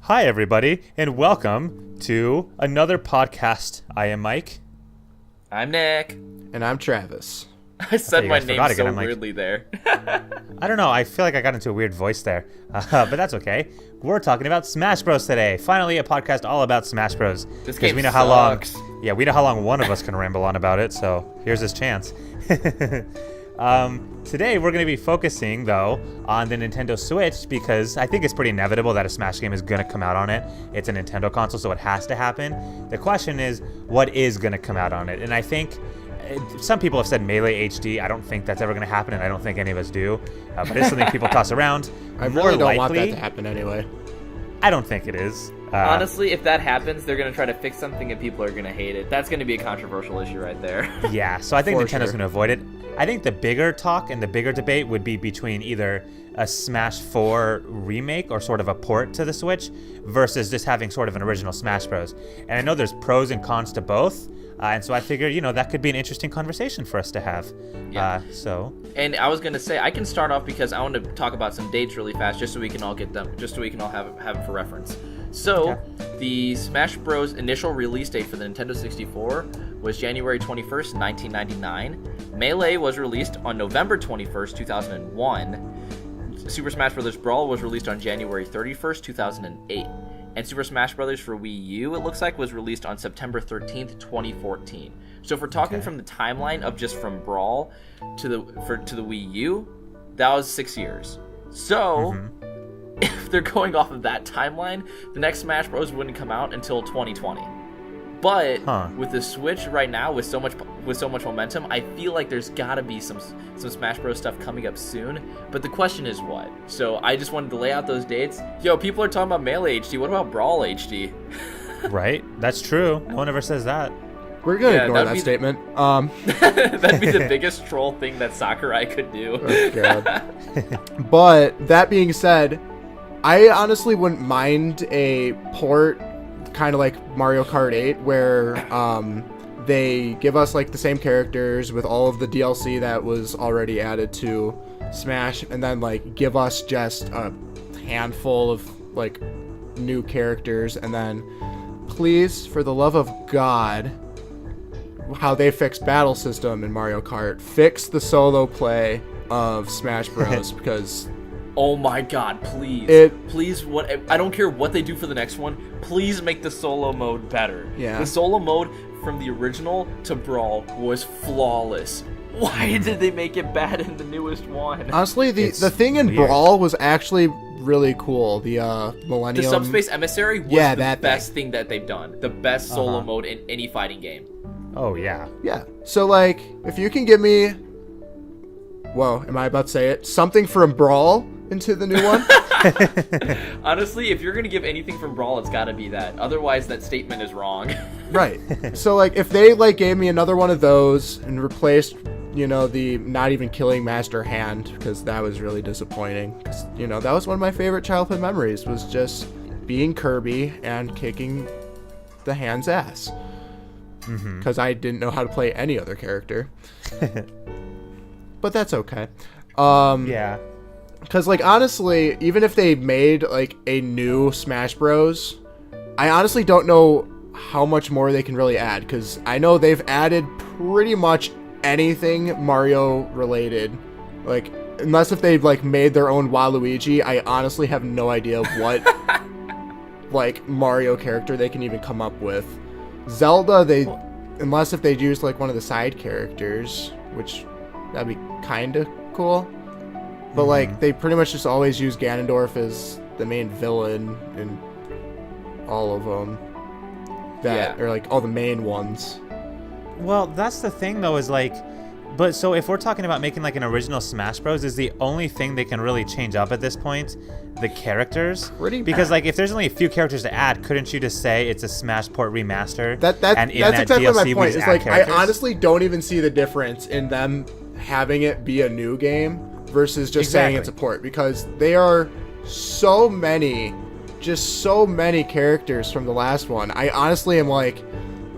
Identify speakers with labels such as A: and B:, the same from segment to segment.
A: Hi, everybody, and welcome to another podcast. I am Mike.
B: I'm Nick.
C: And I'm Travis.
B: I said my name so weirdly there.
A: I don't know. I feel like I got into a weird voice there, but that's okay. We're talking about Smash Bros. Today. Finally, a podcast all about Smash Bros.
B: This game
A: we know
B: sucks.
A: we know how long one of us can ramble on about it, so here's his chance. Today, we're going to be focusing, though, on the Nintendo Switch because I think it's pretty inevitable that a Smash game is going to come out on it. It's a Nintendo console, so it has to happen. The question is, what is going to come out on it? And I think some people have said Melee HD. I don't think that's ever going to happen, and I don't think any of us do. But it's something people toss around.
C: I really don't want that to happen anyway.
A: I don't think it is.
B: Honestly, if that happens, they're going to try to fix something and people are going to hate it. That's going to be a controversial issue right there.
A: Yeah, so I think Nintendo's going to avoid it. I think the bigger talk and the bigger debate would be between either a Smash 4 remake or sort of a port to the Switch versus just having sort of an original Smash Bros. And I know there's pros and cons to both. And so I figured, that could be an interesting conversation for us to have.
B: Yeah. And I was going to say, I can start off because I want to talk about some dates really fast just so we can all get them, just so we can all have them for reference. So, The Smash Bros. Initial release date for the Nintendo 64 was January 21st, 1999. Melee was released on November 21st, 2001. Super Smash Bros. Brawl was released on January 31st, 2008. And Super Smash Bros. For Wii U, it looks like, was released on September 13th, 2014. So if we're talking from the timeline of just from Brawl to the Wii U, that was 6 years. So, if they're going off of that timeline, the next Smash Bros. Wouldn't come out until 2020. But with the Switch right now, with so much momentum, I feel like there's gotta be some Smash Bros. Stuff coming up soon. But the question is what? So I just wanted to lay out those dates. Yo, people are talking about Melee HD. What about Brawl HD?
A: Right, that's true. No one ever says that.
C: We're gonna ignore that statement.
B: That'd be the biggest troll thing that Sakurai could do.
C: Oh, God. But that being said, I honestly wouldn't mind a port, kind of like Mario Kart 8, where they give us like the same characters with all of the DLC that was already added to Smash, and then like give us just a handful of like new characters, and then please, for the love of God, how they fix battle system in Mario Kart, fix the solo play of Smash Bros. Because
B: oh my God, please. Please, I don't care what they do for the next one. Please make the solo mode better.
C: Yeah.
B: The solo mode from the original to Brawl was flawless. Why did they make it bad in the newest one?
C: Honestly, the thing in Brawl was actually really cool. The Millennium...
B: The Subspace Emissary was the best thing that they've done. The best solo mode in any fighting game.
A: Oh, yeah.
C: Yeah. So, like, if you can give me... Whoa, am I about to say it? Something from Brawl into the new one?
B: Honestly, if you're going to give anything from Brawl, it's got to be that. Otherwise, that statement is wrong.
C: Right. So, like, if they, like, gave me another one of those and replaced, the not even killing Master Hand, because that was really disappointing. Because, that was one of my favorite childhood memories, was just being Kirby and kicking the hand's ass. Because I didn't know how to play any other character. But that's okay.
A: Yeah.
C: Because, like, honestly, even if they made, like, a new Smash Bros., I honestly don't know how much more they can really add. Because I know they've added pretty much anything Mario-related. Like, unless if they've, like, made their own Waluigi, I honestly have no idea what, like, Mario character they can even come up with. Zelda, unless if they'd use, like, one of the side characters, which that'd be kind of cool. But, like, they pretty much just always use Ganondorf as the main villain in all of them. Or, like, all the main ones.
A: Well, that's the thing, though, is, like... But, so, if we're talking about making, like, an original Smash Bros., is the only thing they can really change up at this point the characters? Because, like, if there's only a few characters to add, couldn't you just say it's a Smash Port remaster?
C: That's exactly my point. It's like, I honestly don't even see the difference in them having it be a new game versus just saying it's a port, because they are so many characters from the last one. I honestly am like,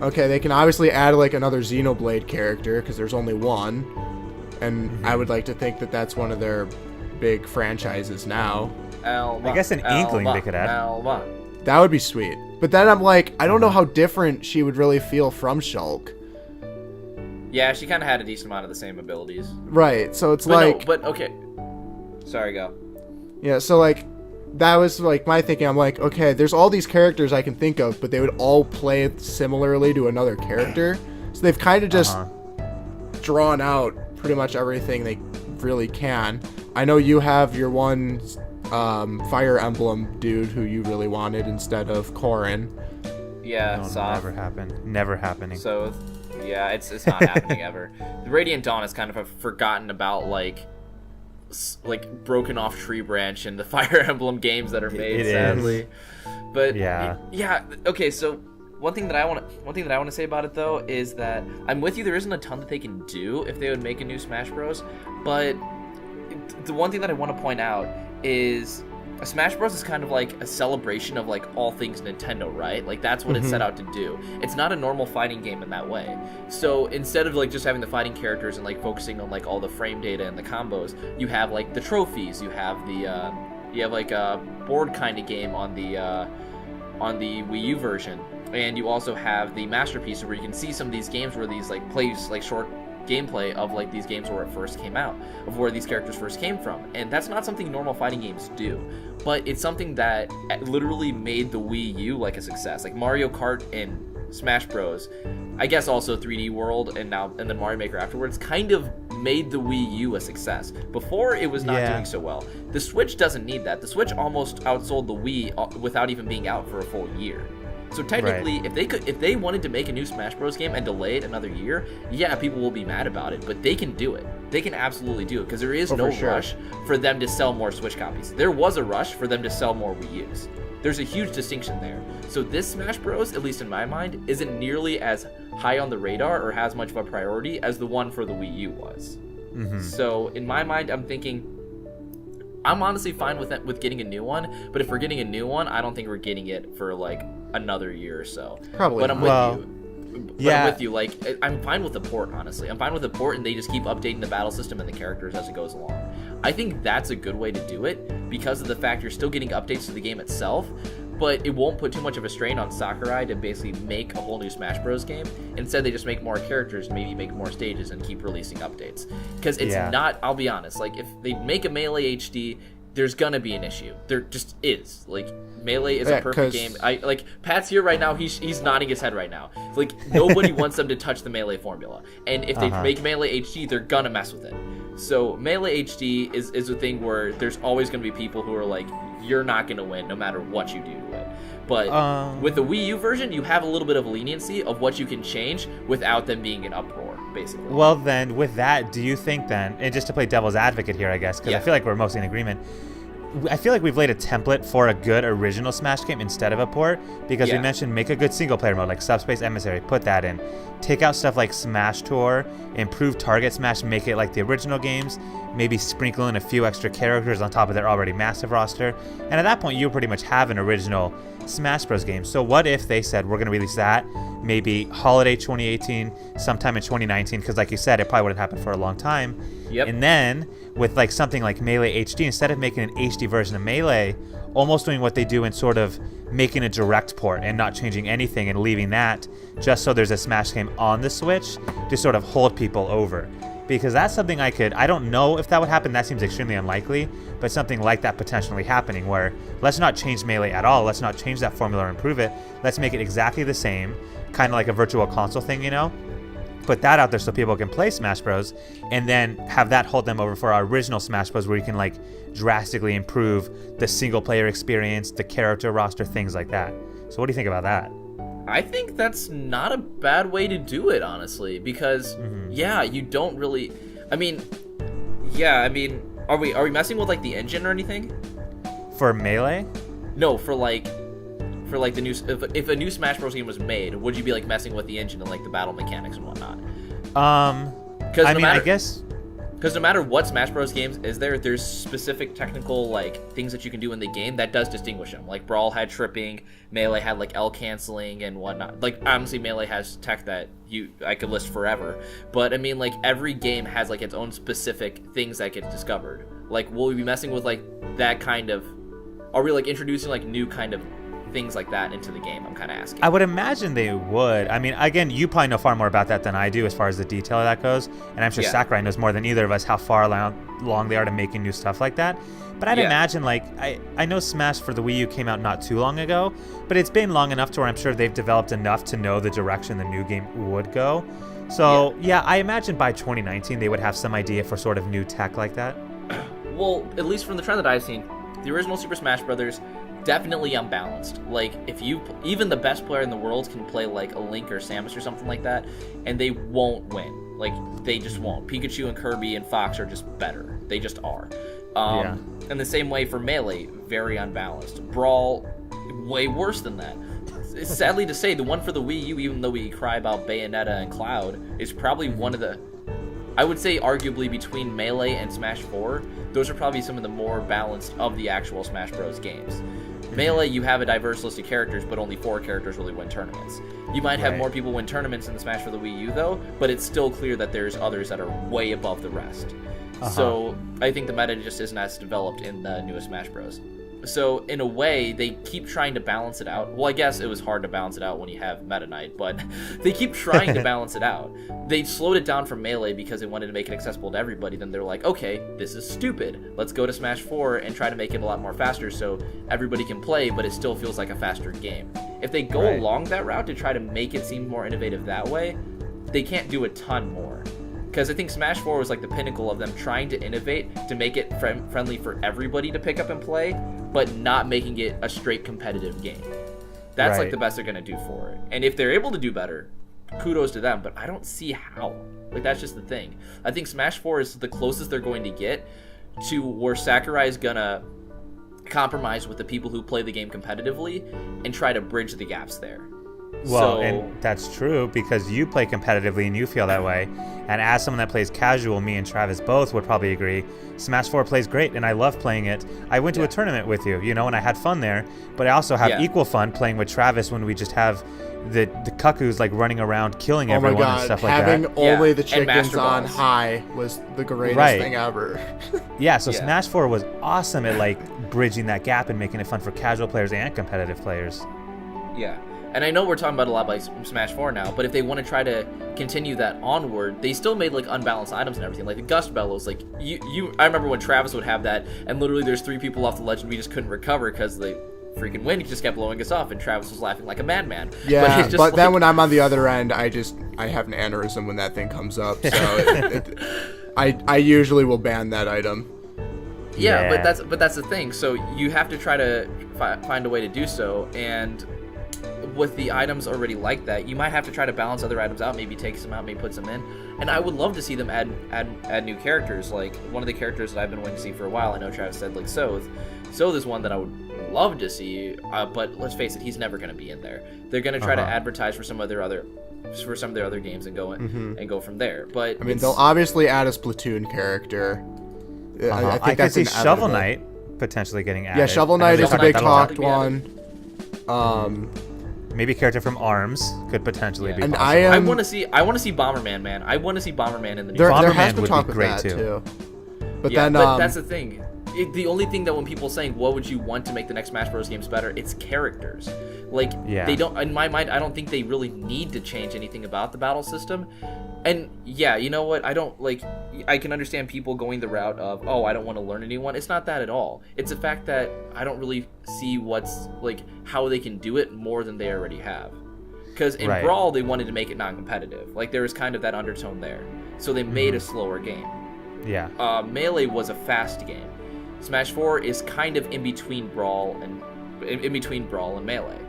C: okay, they can obviously add like another Xenoblade character because there's only one, and I would like to think that that's one of their big franchises now.
A: I guess an inkling they could add.
C: That would be sweet. But then I'm like, I don't know how different she would really feel from Shulk.
B: Yeah, she kind of had a decent amount of the same abilities.
C: Right, so it's
B: but okay. Sorry, go.
C: Yeah, so like, that was like my thinking. I'm like, okay, there's all these characters I can think of, but they would all play similarly to another character. So they've kind of just drawn out pretty much everything they really can. I know you have your one Fire Emblem dude who you really wanted instead of Corrin.
B: Yeah,
A: never happened. Never happening.
B: So, yeah, it's not happening ever. The Radiant Dawn is kind of forgotten about, like broken off tree branch in the Fire Emblem games that are made, sadly. But yeah. Okay, so one thing that I want to say about it though is that I'm with you. There isn't a ton that they can do if they would make a new Smash Bros. But the one thing that I want to point out is a Smash Bros is kind of like a celebration of like all things Nintendo, right? Like that's what it set out to do. It's not a normal fighting game in that way. So instead of like just having the fighting characters and like focusing on like all the frame data and the combos, you have like the trophies, you have the you have like a board kind of game on the Wii U version, and you also have the masterpiece where you can see some of these games where these like plays like short gameplay of like these games where it first came out, of where these characters first came from. And that's not something normal fighting games do, but it's something that literally made the Wii U like a success. Like Mario Kart and Smash Bros, I guess also 3D World and then Mario Maker afterwards, kind of made the Wii U a success. Before, it was not doing so well. The Switch doesn't need that. The Switch almost outsold the Wii without even being out for a full year. So technically, if they wanted to make a new Smash Bros. Game and delay it another year, yeah, people will be mad about it, but they can do it. They can absolutely do it, because there is no rush for them to sell more Switch copies. There was a rush for them to sell more Wii U's. There's a huge distinction there. So this Smash Bros., at least in my mind, isn't nearly as high on the radar or has much of a priority as the one for the Wii U was. So in my mind, I'm thinking, I'm honestly fine with getting a new one, but if we're getting a new one, I don't think we're getting it for like another year or so.
C: Probably.
B: But I'm with you. I'm with you. Like, I'm fine with the port, honestly. I'm fine with the port, and they just keep updating the battle system and the characters as it goes along. I think that's a good way to do it, because of the fact you're still getting updates to the game itself, but it won't put too much of a strain on Sakurai to basically make a whole new Smash Bros. Game. Instead, they just make more characters, maybe make more stages, and keep releasing updates. Because it's not, I'll be honest, like, if they make a Melee HD, there's gonna be an issue. There just is. Like, Melee is a perfect game. Like, Pat's here right now. He's nodding his head right now. Like, nobody wants them to touch the Melee formula. And if they make Melee HD, they're gonna mess with it. So Melee HD is a thing where there's always gonna be people who are like, you're not gonna win no matter what you do to it. But with the Wii U version, you have a little bit of leniency of what you can change without them being an uproar, basically.
A: Well, then, with that, do you think then, and just to play devil's advocate here, I guess, because I feel like we're mostly in agreement, I feel like we've laid a template for a good original Smash game instead of a port, because we mentioned make a good single-player mode, like Subspace Emissary, put that in. Take out stuff like Smash Tour, improve Target Smash, make it like the original games, maybe sprinkle in a few extra characters on top of their already massive roster, and at that point, you pretty much have an original Smash Bros. Game. So what if they said, we're going to release that, maybe holiday 2018, sometime in 2019, because like you said, it probably wouldn't happen for a long time. And then, with like something like Melee HD, instead of making an HD version of Melee, almost doing what they do in sort of making a direct port and not changing anything and leaving that just so there's a Smash game on the Switch to sort of hold people over. Because that's something I don't know if that would happen, that seems extremely unlikely, but something like that potentially happening where let's not change Melee at all, let's not change that formula or improve it, let's make it exactly the same, kind of like a virtual console thing, you know? Put that out there so people can play Smash Bros. And then have that hold them over for our original Smash Bros. Where you can like drastically improve the single player experience, the character roster, things like that. So what do you think about that?
B: I think that's not a bad way to do it, honestly, because you don't really. I mean, are we messing with like the engine or anything?
A: For Melee?
B: No, for the new, if a new Smash Bros. Game was made, would you be like messing with the engine and like the battle mechanics and whatnot? I guess because no matter what Smash Bros. Games there's specific technical like things that you can do in the game that does distinguish them. Like Brawl had tripping, Melee had like L canceling and whatnot. Like obviously Melee has tech that I could list forever, but I mean like every game has like its own specific things that get discovered. Like will we be messing with like that kind of? Are we like introducing like new kind of things like that into the game? I'm kind of asking.
A: I would imagine they would. I mean, again, you probably know far more about that than I do as far as the detail of that goes. And I'm sure Sakurai knows more than either of us how far along they are to making new stuff like that. But I'd imagine, like, I know Smash for the Wii U came out not too long ago, but it's been long enough to where I'm sure they've developed enough to know the direction the new game would go. So, yeah, I imagine by 2019 they would have some idea for sort of new tech like that.
B: Well, at least from the trend that I've seen, the original Super Smash Brothers definitely unbalanced. Like, if you, even the best player in the world can play like a Link or Samus or something like that, and they won't win. Like, they just won't. Pikachu and Kirby and Fox are just better. They just are. And the same way for Melee, very unbalanced. Brawl, way worse than that. It's sadly to say, the one for the Wii U, even though we cry about Bayonetta and Cloud, is probably one of the, I would say arguably between Melee and Smash 4, those are probably some of the more balanced of the actual Smash Bros. Games. Melee, you have a diverse list of characters, but only 4 characters really win tournaments. You might have more people win tournaments in the Smash for the Wii U, though, but it's still clear that there's others that are way above the rest. So I think the meta just isn't as developed in the newest Smash Bros. So in a way, they keep trying to balance it out. Well, I guess it was hard to balance it out when you have Meta Knight, but they keep trying to balance it out. They slowed it down from Melee because they wanted to make it accessible to everybody. Then they're like, okay, this is stupid. Let's go to Smash 4 and try to make it a lot more faster so everybody can play, but it still feels like a faster game. If they go along that route to try to make it seem more innovative that way, they can't do a ton more. Because I think Smash 4 was like the pinnacle of them trying to innovate to make it friendly for everybody to pick up and play, but not making it a straight competitive game. That's like the best they're going to do for it. And if they're able to do better, kudos to them, but I don't see how. Like, that's just the thing. I think Smash 4 is the closest they're going to get to where Sakurai is going to compromise with the people who play the game competitively and try to bridge the gaps there.
A: Well, and that's true because you play competitively and you feel that way. And as someone that plays casual, me and Travis both would probably agree, Smash 4 plays great and I love playing it. I went to a tournament with you, you know, and I had fun there. But I also have equal fun playing with Travis when we just have the cuckoos like running around killing everyone and stuff like that.
C: Having only the chickens on high was the greatest thing ever.
A: So Smash 4 was awesome at like bridging that gap and making it fun for casual players and competitive players.
B: Yeah. And I know we're talking about a lot like Smash 4 now, but if they want to try to continue that onward, they still made like unbalanced items and everything. Like the Gust Bellows, like I remember when Travis would have that, and literally there's 3 people off the ledge and we just couldn't recover because the freaking wind just kept blowing us off, and Travis was laughing like a madman.
C: Yeah, but then when I'm on the other end, I have an aneurysm when that thing comes up. So I usually will ban that item.
B: Yeah, but that's the thing. So you have to try to find a way to do so, and with the items already like that, you might have to try to balance other items out, maybe take some out, maybe put some in. And I would love to see them add new characters. Like one of the characters that I've been waiting to see for a while, I know Travis said like Soth. Soth is one that I would love to see, but let's face it, he's never going to be in there. They're going to try to advertise for some of their other games and go from there. But
C: I mean, they'll obviously add a Splatoon character.
A: I think that's could see Shovel Knight potentially getting added.
C: Yeah, Shovel Knight is a big talked one.
A: Maybe a character from ARMS could potentially be.
C: And
A: possible.
B: I want to see Bomberman, man. I want to see Bomberman in the new.
C: There
A: Bomberman
C: has been
A: would
C: talk
A: be
C: of
A: great
C: that too. But
B: yeah,
C: then,
B: but that's the thing. The only thing that when people are saying what would you want to make the next Smash Bros. Games better, it's characters. Like they don't. In my mind, I don't think they really need to change anything about the battle system. And yeah, you know what? I can understand people going the route of, oh, I don't want to learn anyone. It's not that at all. It's the fact that I don't really see how they can do it more than they already have. Because in Brawl, they wanted to make it non-competitive. Like, there was kind of that undertone there. So they made a slower game.
A: Yeah.
B: Melee was a fast game. Smash 4 is kind of in between Brawl and Melee.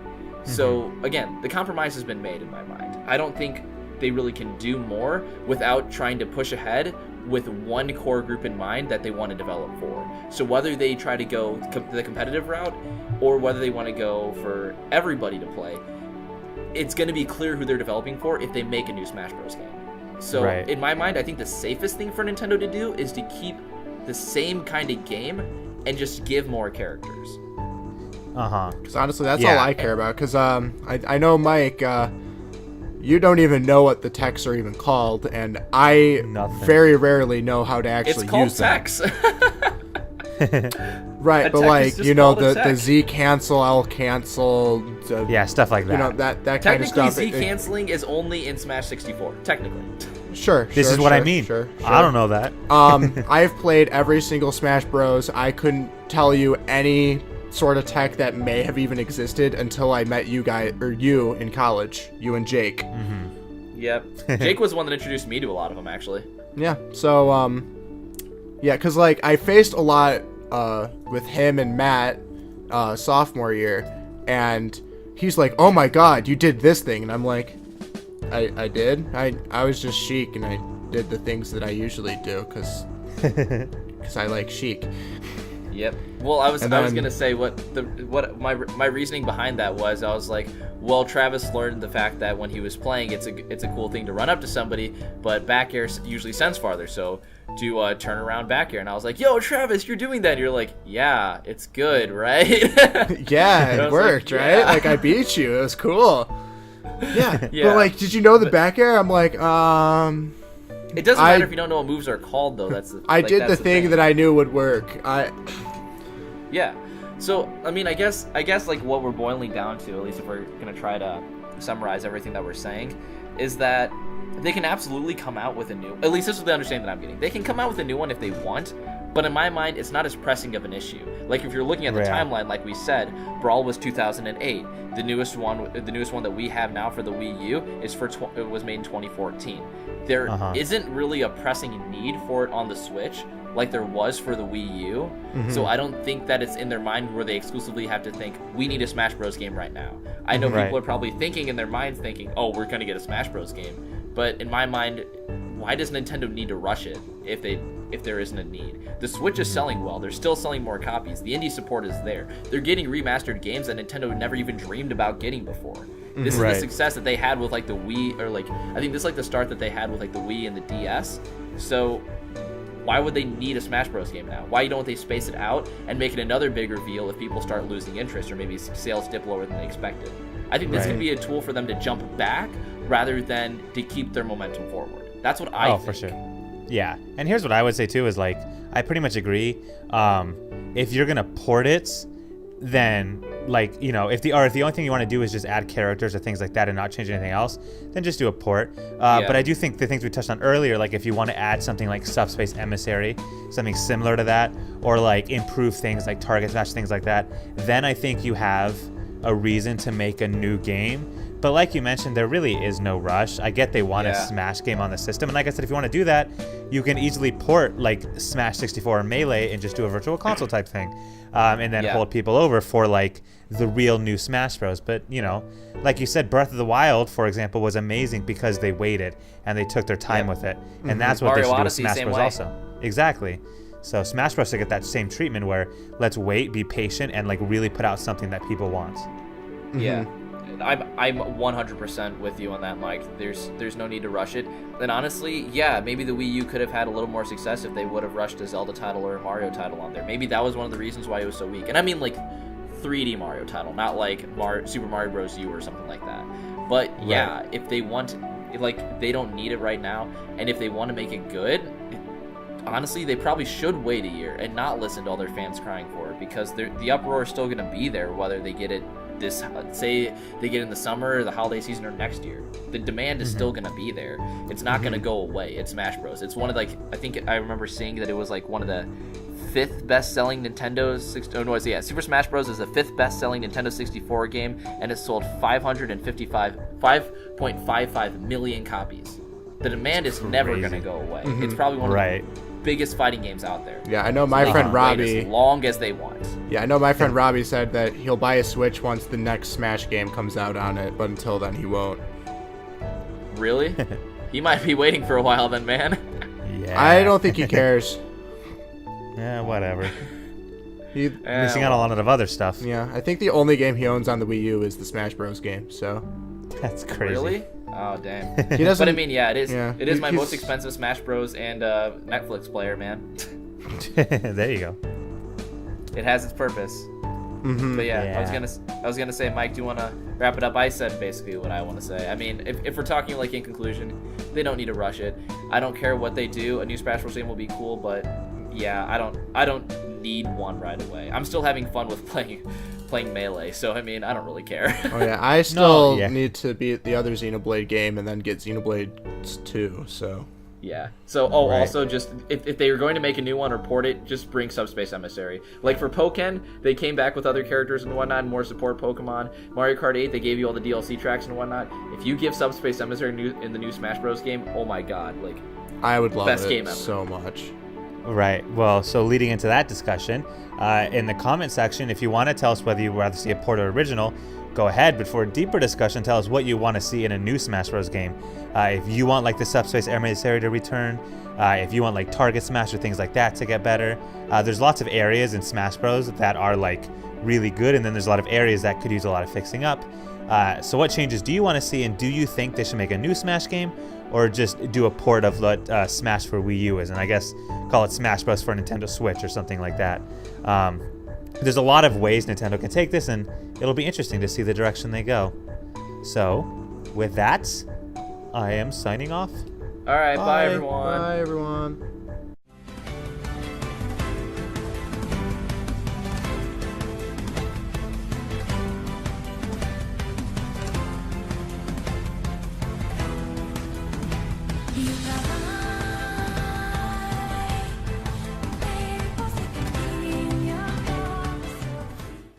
B: So, again, the compromise has been made in my mind. I don't think they really can do more without trying to push ahead with one core group in mind that they want to develop for. So whether they try to go the competitive route or whether they want to go for everybody to play, it's going to be clear who they're developing for if they make a new Smash Bros. Game. So in my mind, I think the safest thing for Nintendo to do is to keep the same kind of game and just give more characters.
C: Because honestly, that's all I care about. Because I know, Mike, you don't even know what the texts are even called, and I very rarely know how to actually use them.
B: It's called text.
C: Right, but
B: tech is
C: like,
B: just
C: you know,
B: called a
C: the
B: tech.
C: Z cancel, L cancel,
A: Yeah, stuff like that.
C: you know, that kind of
B: Technically,
C: stuff.
B: Z canceling is only in Smash 64. Technically.
C: Sure.
A: This is what I mean.
C: Sure.
A: I don't know that.
C: I've played every single Smash Bros. I couldn't tell you any sort of tech that may have even existed until I met you guys, or you in college, you and Jake.
B: Yep. Jake was the one that introduced me to a lot of them, actually.
C: Yeah. So, yeah, because like I faced a lot with him and Matt sophomore year, and he's like, "Oh my God, you did this thing," and I'm like, "I did. I was just Sheik, and I did the things that I usually do because I like Sheik."
B: Yep. Well, I was
C: And then-
B: gonna say what my reasoning behind that was. I was like, well, Travis learned the fact that when he was playing, it's a cool thing to run up to somebody, but back air usually sends farther, so do turn around back air. And I was like, yo, Travis, you're doing that. And you're like, yeah, it's good, right?
C: Yeah,
B: And I
C: it
B: was like,
C: worked, right?
B: yeah.
C: Like I beat you. It was cool. Yeah.
B: Yeah.
C: But like, did you know the back air? I'm like,
B: It doesn't matter if you don't know what moves are called, though.
C: I did the thing that I knew would work.
B: Yeah. So, I mean, I guess like what we're boiling down to, at least if we're going to try to summarize everything that we're saying, is that they can absolutely come out with a new, at least this is the understanding that I'm getting. They can come out with a new one if they want, but in my mind, it's not as pressing of an issue. Like if you're looking at the timeline, like we said, Brawl was 2008. The newest one that we have now for the Wii U is it was made in 2014. There isn't really a pressing need for it on the Switch like there was for the Wii U. So I don't think that it's in their mind where they exclusively have to think, we need a Smash Bros. Game right now. I know people are probably thinking in their minds, thinking, oh, we're going to get a Smash Bros. Game. But in my mind, why does Nintendo need to rush it if there isn't a need? The Switch is selling well. They're still selling more copies. The indie support is there. They're getting remastered games that Nintendo never even dreamed about getting before. This is the success that they had with like the Wii, or like I think this is like the start that they had with like the Wii and the DS. So why would they need a Smash Bros. Game now? Why don't they space it out and make it another big reveal if people start losing interest or maybe sales dip lower than they expected? I think this can be a tool for them to jump back rather than to keep their momentum forward. That's what I think.
A: For sure. Yeah. And here's what I would say too is like, I pretty much agree. If you're going to port it, then like, you know, if the only thing you want to do is just add characters or things like that and not change anything else, then just do a port. But I do think the things we touched on earlier, like if you want to add something like Subspace Emissary, something similar to that, or like improve things like Target Smash, things like that, then I think you have a reason to make a new game. But like you mentioned, there really is no rush. I get they want a Smash game on the system. And like I said, if you want to do that, you can easily port like Smash 64 or Melee and just do a virtual console type thing. And then hold people over for like the real new Smash Bros. But, you know, like you said, Breath of the Wild, for example, was amazing because they waited and they took their time with it. And that's what
B: Mario
A: they should
B: Odyssey,
A: do with Smash
B: same
A: Bros.
B: way.
A: Also. Exactly. So Smash Bros. Should get that same treatment where let's wait, be patient, and like really put out something that people want.
B: Yeah. I'm 100% with you on that, Mike. There's no need to rush it. And honestly, yeah, maybe the Wii U could have had a little more success if they would have rushed a Zelda title or a Mario title on there. Maybe that was one of the reasons why it was so weak. And I mean like 3D Mario title, not like Super Mario Bros. U or something like that. But yeah, if they want, like, they don't need it right now, and if they want to make it good, honestly, they probably should wait a year and not listen to all their fans crying for it, because the uproar is still going to be there whether they get it this, say they get in the summer or the holiday season or next year. The demand is still going to be there. It's not going to go away. It's Smash Bros. It's one of, like, I think I remember seeing that it was like one of the 5th best-selling Super Smash Bros. Is the 5th best-selling Nintendo 64 game, and it sold 5.55 million copies. The demand is never going to go away. It's probably one of the biggest fighting games out there.
C: Yeah, I know my friend Robbie.
B: As long as they want.
C: Yeah, I know my friend Robbie said that he'll buy a Switch once the next Smash game comes out on it, but until then he won't.
B: Really? He might be waiting for a while then, man.
A: Yeah.
C: I don't think he cares.
A: Yeah, whatever.
C: He,
A: missing out on a lot of other stuff.
C: yeah, I think the only game he owns on the Wii U is the Smash Bros. Game. So
A: That's crazy.
B: Really? Oh, damn.
C: he doesn't.
B: But I mean, yeah, it is.
C: Yeah.
B: It is my
C: He's-
B: most expensive Smash Bros. And Netflix player, man.
A: There you go.
B: It has its purpose. But yeah, I was gonna say, Mike, do you want to wrap it up? I said basically what I want to say. I mean, if we're talking like in conclusion, they don't need to rush it. I don't care what they do. A new Smash Bros. Game will be cool, but yeah, I don't need one right away. I'm still having fun with playing Melee, so I mean, I don't really care.
C: Oh yeah, I still
A: yeah.
C: need to beat the other Xenoblade game and then get Xenoblade 2. So
B: Yeah. So,
A: Right.
B: also, just if they were going to make a new one or port it, just bring Subspace Emissary. Like for Pokken, they came back with other characters and whatnot, more support Pokemon. Mario Kart 8, they gave you all the DLC tracks and whatnot. If you give Subspace Emissary in the new Smash Bros. Game, oh my god, like,
C: I would love
B: Best
C: it
B: game ever.
C: so much.
A: Right. Well, so leading into that discussion, in the comment section, if you want to tell us whether you'd rather see a port or original, go ahead. But for a deeper discussion, tell us what you want to see in a new Smash Bros. Game. If you want like the Subspace Emissary to return, if you want like Target Smash or things like that to get better, there's lots of areas in Smash Bros. That are like really good, and then there's a lot of areas that could use a lot of fixing up. So what changes do you want to see, and do you think they should make a new Smash game, or just do a port of what Smash for Wii U is, and I guess call it Smash Bros. For Nintendo Switch or something like that? There's a lot of ways Nintendo can take this, and it'll be interesting to see the direction they go. So, with that, I am signing off.
B: alright, bye everyone.
C: Bye everyone.